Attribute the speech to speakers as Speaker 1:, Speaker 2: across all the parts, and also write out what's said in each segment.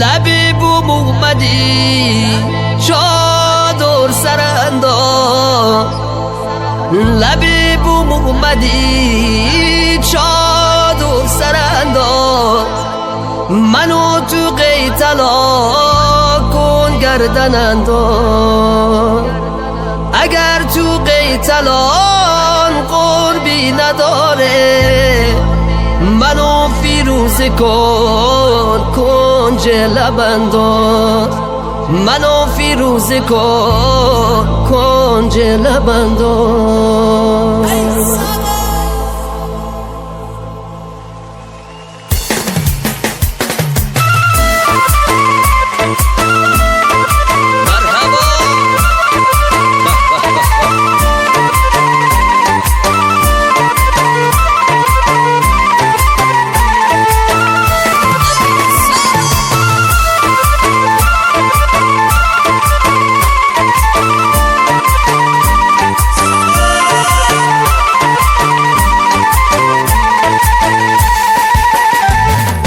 Speaker 1: لبی بوم اومدی چادر سرانداز، لبی بوم اومدی چادر سرانداز، منو تو قیتلا کن گردن انداز. اگر تو قیتلان قربی نداره منو فیروزه کن لب انداز، منو فیروزه کن لب انداز.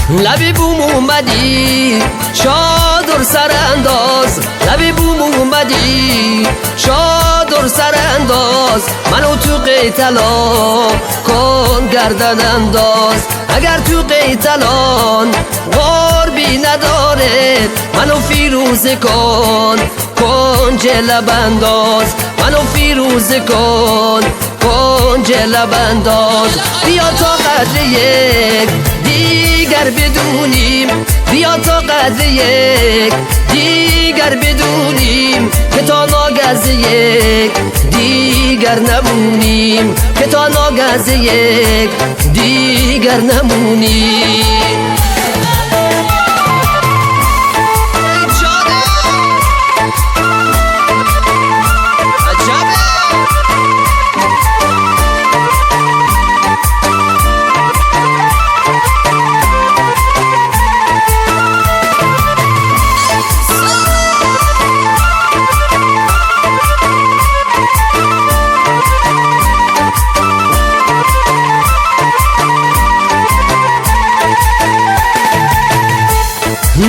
Speaker 1: لبی بوم اومدی چادر سرانداز، لبی بوم اومدی چادر سرانداز، منو تو قیتلا کن گردن انداز. اگر تو قیتلان قربی نداره منو فیروزه کن لب انداز، منو فیروزه کن لب انداز. بیا تا قدر یک دیگر بدونیم، بیا تا قدر یک دیگر بدونیم که تا ناگز یک دیگر نمونیم، که تا ناگز یک دیگر نمونیم.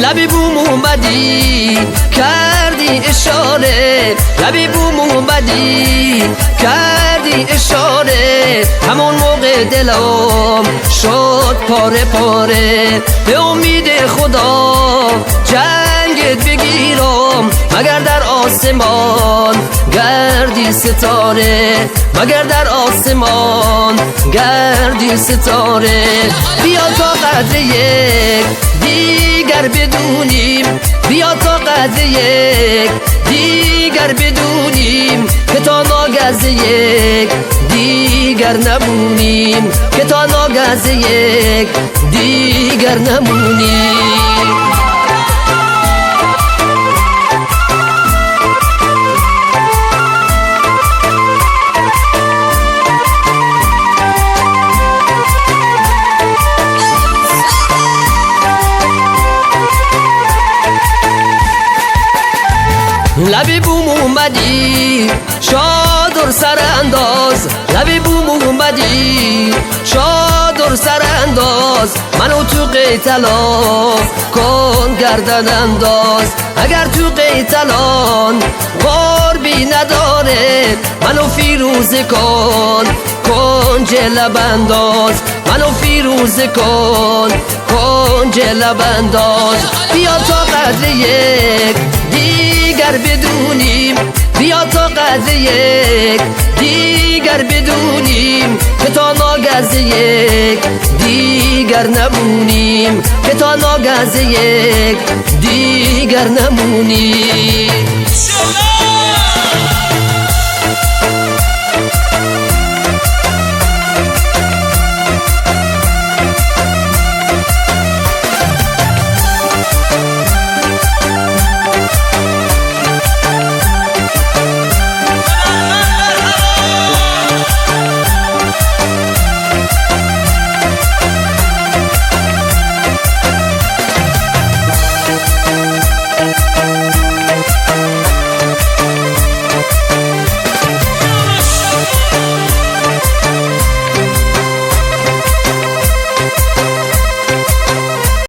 Speaker 1: لبی بوم اومدی کردی اشاره، لبی بوم اومدی کردی اشاره، همون موقع دلم شد پاره پاره. به امید خدا جنگت بگیرم مگر در آسمان گردی ستاره، مگر در آسمان گردی ستاره. بیا تا قدر یک دیگر بدونیم، بیا تا قدر یک دیگر بدونیم که تا ناگز یک دیگر نمونیم، که تا ناگز یک دیگر نمونیم. لبی بوم اومدی چادر سرانداز، لبی بوم اومدی چادر سرانداز، منو تو قیتلا کن گردن انداز. اگر تو قیتلان قربی نداره منو فیروزه کن لب انداز، منو فیروزه کن لب انداز. بیا تا قدر یک دیگر بدونیم، بیا تا قدر یک دیگر بدونیم که تا ناگز یک دیگر نمونیم، که تا ناگز یک دیگر نمونیم.